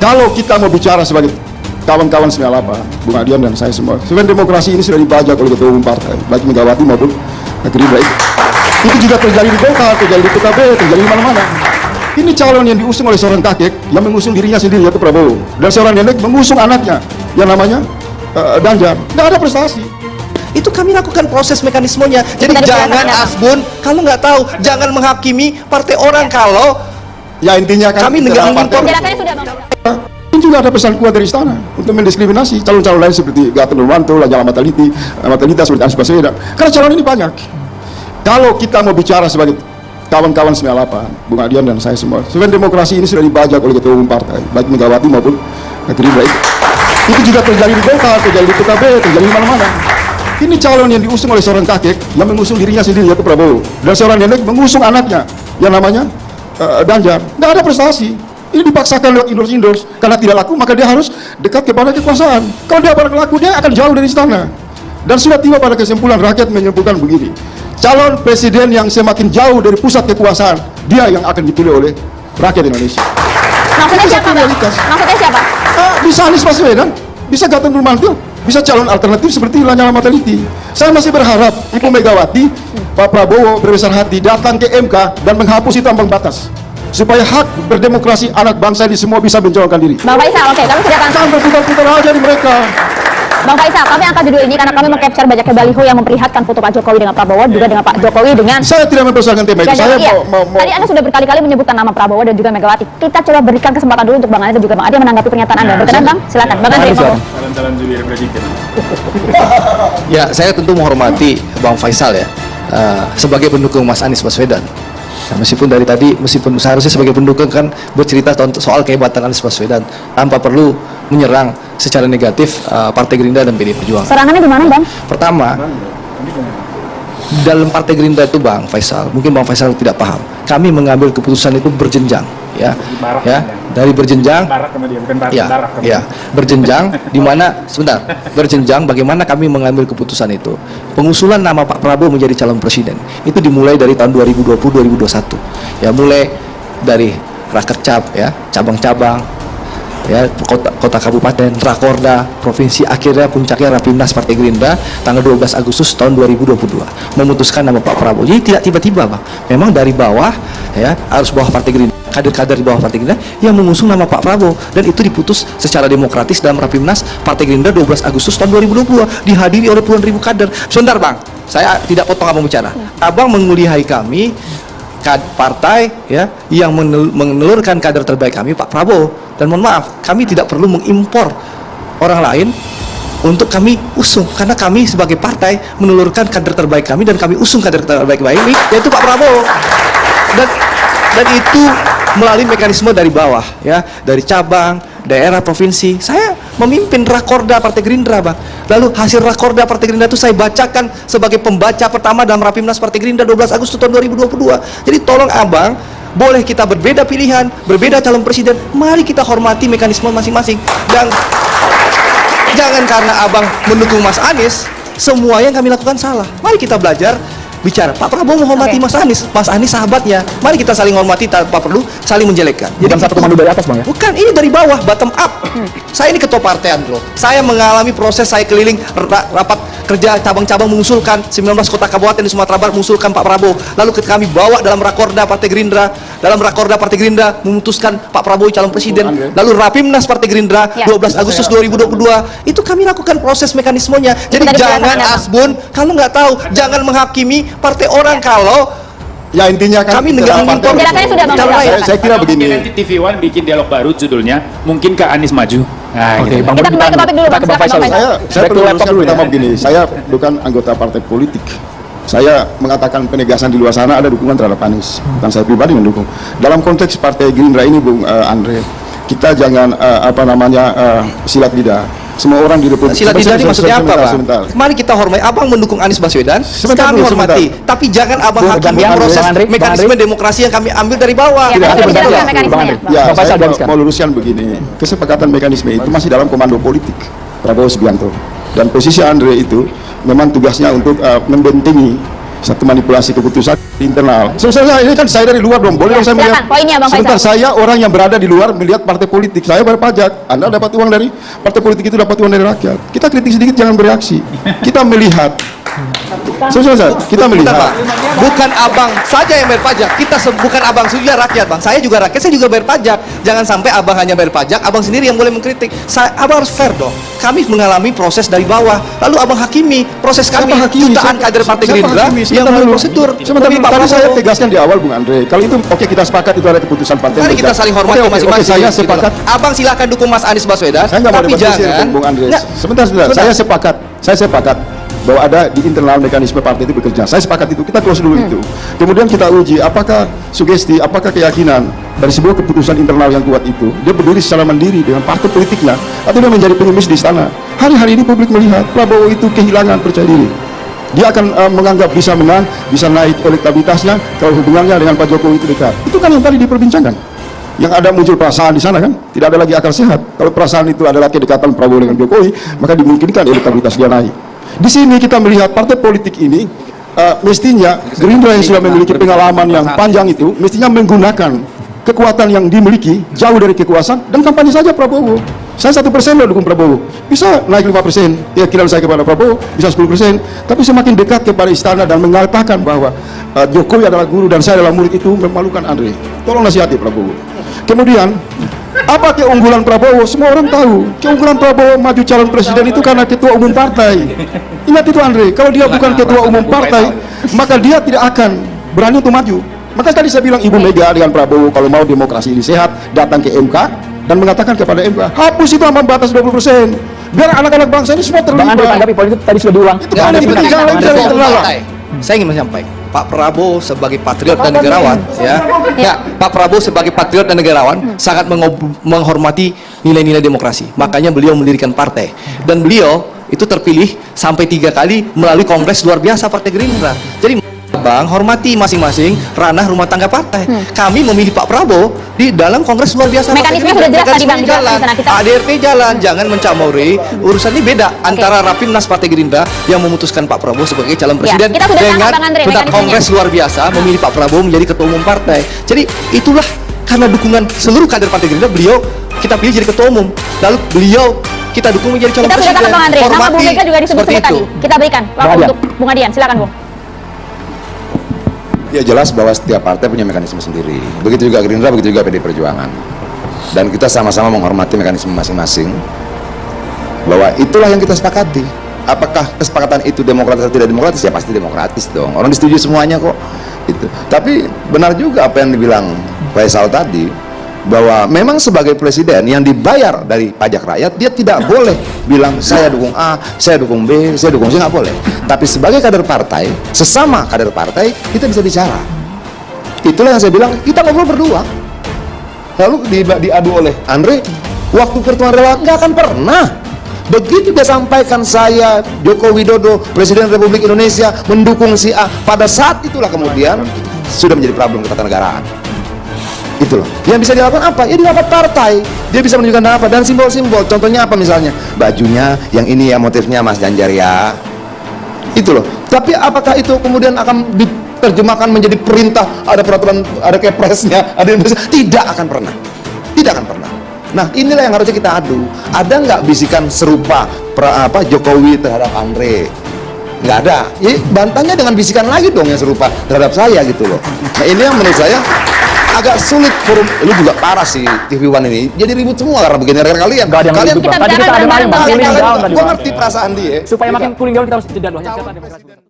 Kalau kita mau bicara sebagai kawan-kawan 98, Bung Adian dan saya semua, sebenarnya demokrasi ini sudah dibajak oleh ketua umum partai, baik Megawati maupun Gerindra. Itu juga terjadi di Golkar, terjadi di PKB, terjadi di mana-mana. Ini calon yang diusung oleh seorang kakek yang mengusung dirinya sendiri, yaitu Prabowo, dan seorang nenek mengusung anaknya yang namanya Ganjar. Nggak ada prestasi. Itu kami lakukan proses mekanismenya. Jadi jangan asbun kalau nggak tahu, jangan menghakimi partai orang kalau Ya intinya kan kami negara partai. Penjelasannya sudah, Bang. Ini juga ada pesan kuat dari istana untuk mendiskriminasi calon-calon lain seperti Gatot Nurmanto, Lanyala Mataliti seperti Anies Baswedan. Karena calon ini banyak. Kalau kita mau bicara sebagai kawan-kawan 98, Bung Adian dan saya semua, sebenarnya demokrasi ini sudah dibajak oleh ketua umum partai, baik Megawati maupun Gerindra. Itu juga terjadi di Golkar, terjadi di PKB, terjadi di mana-mana. Ini calon yang diusung oleh seorang kakek yang mengusung dirinya sendiri, yaitu Prabowo, dan seorang nenek mengusung anaknya yang namanya Ganjar. Nggak ada prestasi. Ini dipaksakan lewat endorse karena tidak laku, maka dia harus dekat kepada kekuasaan. Kalau dia pada laku, dia akan jauh dari istana. Dan sudah tiba pada kesimpulan, rakyat menyimpulkan begini: calon presiden yang semakin jauh dari pusat kekuasaan, dia yang akan dipilih oleh rakyat Indonesia. Maksudnya siapa, Bang? Maksudnya siapa? Bisa Anies Baswedan, bisa Gatot Nurmantio, bisa calon alternatif seperti Lanyala Mataliti. Saya masih berharap Ibu Megawati, Pak Prabowo berbesar hati datang ke MK dan menghapus itu ambang batas, supaya hak berdemokrasi anak bangsa ini semua bisa mencalonkan diri. Bang Faisal, oke, kami sudah akan... Jangan berputar-putar aja di mereka. Bang Faisal, kami angkat judul ini karena kami meng-capture banyaknya baliho yang memperlihatkan foto Pak Jokowi dengan Prabowo, juga dengan Pak Jokowi dengan... Saya tidak mempersoalkan tema itu. Saya iya. mau Tadi Anda sudah berkali-kali menyebutkan nama Prabowo dan juga Megawati. Kita coba berikan kesempatan dulu untuk Bang Andi dan juga Bang Adi menanggapi pernyataan Anda. Berkenan, Bang? Silakan. Bang Andri, monggo. Calon-calon jubir presiden. Ya, saya tentu menghormati Bang Faisal ya, sebagai pendukung Mas Anies Baswedan. Nah, meskipun seharusnya sebagai pendukung kan bercerita soal kehebatan Anies Baswedan tanpa perlu menyerang secara negatif Partai Gerindra dan PDI Perjuangan. Serangannya di mana, Bang? Pertama, dalam Partai Gerindra itu Bang Faisal, mungkin Bang Faisal tidak paham, kami mengambil keputusan itu berjenjang, ya, dari berjenjang, berjenjang, di mana sebentar, berjenjang. Bagaimana kami mengambil keputusan itu? Pengusulan nama Pak Prabowo menjadi calon presiden itu dimulai dari tahun 2020-2021, ya, mulai dari Rakercap, ya, cabang-cabang, ya, kota kabupaten, Rakorda, provinsi, akhirnya puncaknya Rapimnas Partai Gerindra tanggal 12 Agustus tahun 2022 memutuskan nama Pak Prabowo. Jadi tidak tiba-tiba, Bang. Memang dari bawah, ya, harus bawah Partai Gerindra, kader-kader di bawah Partai Gerindra yang mengusung nama Pak Prabowo, dan itu diputus secara demokratis dalam Rapimnas Partai Gerindra 12 Agustus tahun 2022 dihadiri oleh puluhan ribu kader. Sebentar, Bang. Saya tidak potong Abang bicara. Abang menguliahi kami partai, ya, yang menelurkan kader terbaik kami Pak Prabowo, dan mohon maaf, kami tidak perlu mengimpor orang lain untuk kami usung, karena kami sebagai partai menelurkan kader terbaik kami dan kami usung kader terbaik ini, yaitu Pak Prabowo, dan itu melalui mekanisme dari bawah, ya, dari cabang, daerah, provinsi. Saya memimpin Rakorda Partai Gerindra, Bang. Lalu hasil Rakorda Partai Gerindra itu saya bacakan sebagai pembaca pertama dalam Rapimnas Partai Gerindra 12 Agustus tahun 2022. Jadi tolong Abang, boleh kita berbeda pilihan, berbeda calon presiden, mari kita hormati mekanisme masing-masing. Dan jangan karena Abang mendukung Mas Anies, semua yang kami lakukan salah. Mari kita belajar bicara. Pak Prabowo menghormati Mas Anies sahabatnya. Mari kita saling hormati tanpa perlu saling menjelekkan. Jadi Bukan satu komando dari atas, Bang, ya? Bukan, ini dari bawah, bottom up. Saya ini ketua partai, Andro. Saya mengalami proses, saya keliling rapat kerja cabang-cabang mengusulkan 19 kota kabupaten di Sumatera Barat mengusulkan Pak Prabowo. Lalu ketika kami bawa dalam Rakorda Partai Gerindra, memutuskan Pak Prabowo calon presiden. Lalu Rapimnas Partai Gerindra 12 Agustus 2022, itu kami lakukan proses mekanismenya. Jadi jangan asbun kalau nggak tahu, jangan menghakimi partai orang kalau ya intinya kan kami negara partai. Penjelasannya sudah, Bang. Saya kira begini. Nanti TV One bikin dialog baru judulnya mungkin ke Anies maju. Nah, Kita gitu. kembali ke topik dulu, Bang. Silakan, Bang Faisal. Saya perlu luruskan pertama begini, saya bukan anggota partai politik. Saya mengatakan penegasan di luar sana ada dukungan terhadap Anies, bukan saya pribadi mendukung. Dalam konteks Partai Gerindra ini, Bung Andre, kita jangan silat lidah. Semua orang di Republik Silat lidah ini maksudnya apa, Bang? Sebentar. Mari kita hormati. Abang mendukung Anies Baswedan, kami hormati. Tapi jangan Abang hakimi proses mekanisme demokrasi yang kami ambil dari bawah. Ya, Tidak, kita bicara mekanismenya. Ya, saya mau luruskan begini. Kesepakatan mekanisme itu masih dalam komando politik Prabowo Subianto. Dan posisi Andre itu memang tugasnya untuk membentengi satu manipulasi keputusan internal. Saya ini kan saya dari luar dong, boleh dong saya Silakan, melihat. poinnya Bang Sebentar, Faisal. saya orang yang berada di luar melihat partai politik. Saya bayar pajak. Anda dapat uang dari partai politik itu, dapat uang dari rakyat. Kita kritik sedikit, jangan bereaksi. Kita melihat. Kita melihat. Pak. Bukan abang saja yang bayar pajak. Bukan abang saja rakyat, Bang. Saya juga rakyat, saya juga bayar pajak. Jangan sampai abang hanya bayar pajak, abang sendiri yang boleh mengkritik. Abang harus fair dong. Kami mengalami proses dari bawah, lalu abang hakimi proses kami. Siapa hakimi? Jutaan kader Partai Siapa Gerindra hakimi? yang Sebentar melalui dulu. prosedur. Sebentar, Memilih Pak tadi saya Prabowo. tegaskan di awal, Bung Andre. Kalau itu oke, kita sepakat itu ada keputusan partai. Mari kita saling hormati Oke, masing-masing. saya gitu sepakat. loh. Abang silakan dukung Mas Anies Baswedan, Saya nggak mau tapi debat kusir jangan. dengan Bung Andre. Nggak. Sebentar. Saya sepakat bahwa ada di internal mekanisme partai itu bekerja. Saya sepakat itu. Kita close dulu itu. Kemudian kita uji apakah sugesti, apakah keyakinan dari sebuah keputusan internal yang kuat itu dia berdiri secara mandiri dengan partai politiknya atau dia menjadi pengemis di istana. Hari-hari ini publik melihat Prabowo itu kehilangan percaya diri. Dia akan menganggap bisa menang, bisa naik elektabilitasnya kalau hubungannya dengan Pak Jokowi itu dekat. Itu kan yang tadi diperbincangkan. Yang ada muncul perasaan di sana kan, tidak ada lagi akal sehat. Kalau perasaan itu adalah kedekatan Prabowo dengan Jokowi, maka dimungkinkan elektabilitas dia naik. Di sini kita melihat partai politik ini mestinya Gerindra yang sudah memiliki pengalaman yang panjang itu mestinya menggunakan kekuatan yang dimiliki jauh dari kekuasaan dan kampanye saja Prabowo. Saya 1% loh dukung Prabowo, bisa naik 5%. Keyakinan saya kepada Prabowo bisa 10%. Tapi semakin dekat kepada istana dan mengatakan bahwa Jokowi adalah guru dan saya adalah murid itu memalukan Andre. Tolong nasihati Prabowo. Kemudian apa keunggulan Prabowo? Semua orang tahu. Keunggulan Prabowo maju calon presiden itu karena ketua umum partai. Ingat itu Andre, kalau dia bukan ketua umum partai, maka dia tidak akan berani untuk maju. Maka tadi saya bilang Ibu Mega dengan Prabowo kalau mau demokrasi ini sehat, datang ke MK dan mengatakan kepada MK, hapus itu ambang batas 20%. Biar anak-anak bangsa ini semua Bang Andre terlibat. tanggapi poin itu tadi sudah diulang. Itu kan yang penting, jangan lagi dari internal. Saya ingin menyampaikan Pak Prabowo sebagai patriot dan negarawan, ya, Pak Prabowo sebagai patriot dan negarawan sangat menghormati nilai-nilai demokrasi. Makanya beliau mendirikan partai dan beliau itu terpilih sampai 3 kali melalui kongres luar biasa Partai Gerindra. Jadi Bang, hormati masing-masing ranah rumah tangga partai. Kami memilih Pak Prabowo di dalam kongres luar biasa. Mekanisme sudah jelas tadi Bang, Mekanisme jalan, di sana kita- ADRT jalan, jangan mencamuri. Urusannya beda antara Rapimnas Partai Gerindra yang memutuskan Pak Prabowo sebagai calon presiden kita sudah dengan tangkap, Bang Andre, bentar, mekanismenya. kongres luar biasa memilih Pak Prabowo menjadi ketua umum partai. Jadi itulah karena dukungan seluruh kader Partai Gerindra, beliau kita pilih jadi ketua umum. Lalu beliau kita dukung menjadi calon Kita sudah presiden. tangkap Bang Andre. Nama Bu Hormati Mega juga disebut-sebut seperti tadi. itu. Kita berikan waktu Adian. untuk Bung Adian. Silakan Bung. Ya jelas bahwa setiap partai punya mekanisme sendiri. Begitu juga Gerindra, begitu juga PD Perjuangan. Dan kita sama-sama menghormati mekanisme masing-masing. Bahwa itulah yang kita sepakati. Apakah kesepakatan itu demokratis atau tidak demokratis? Ya pasti demokratis dong. Orang disetujui semuanya kok. Itu. Tapi benar juga apa yang dibilang Faisal tadi, bahwa memang sebagai presiden yang dibayar dari pajak rakyat, dia tidak boleh bilang saya dukung A, saya dukung B, saya dukung C, nggak boleh. Tapi sebagai kader partai, sesama kader partai, kita bisa bicara. Itulah yang saya bilang, kita ngobrol berdua. Lalu diadu oleh Andre, waktu pertemuan relawan nggak akan pernah. Begitu dia sampaikan saya Joko Widodo, Presiden Republik Indonesia mendukung si A, pada saat itulah kemudian sudah menjadi problem ketatanegaraan. Itu loh. Yang bisa dilakukan apa? Ya di rapat partai. Dia bisa menunjukkan apa dan simbol-simbol. Contohnya apa misalnya? Bajunya yang ini ya motifnya Mas Ganjar ya. Itu loh. Tapi apakah itu kemudian akan diterjemahkan menjadi perintah, ada peraturan, ada kepresnya, ada tidak akan pernah. Tidak akan pernah. Nah, inilah yang harusnya kita adu. Ada nggak bisikan serupa Jokowi terhadap Andre? Nggak ada. Ya, bantahnya dengan bisikan lagi dong yang serupa terhadap saya gitu loh. Nah, ini yang menurut saya agak sulit forum. Lu juga parah sih TV One ini. Jadi ribut semua karena begini kalian. Nggak ada yang Kalian ribut, Bang. Kita Tadi kita bicara ada bareng-bareng, Bang, Bang. cooling down tadi, gua Bang. ngerti perasaan dia. Supaya makin cooling down kita harus jeda dulu. Hanya siapa demokrasi.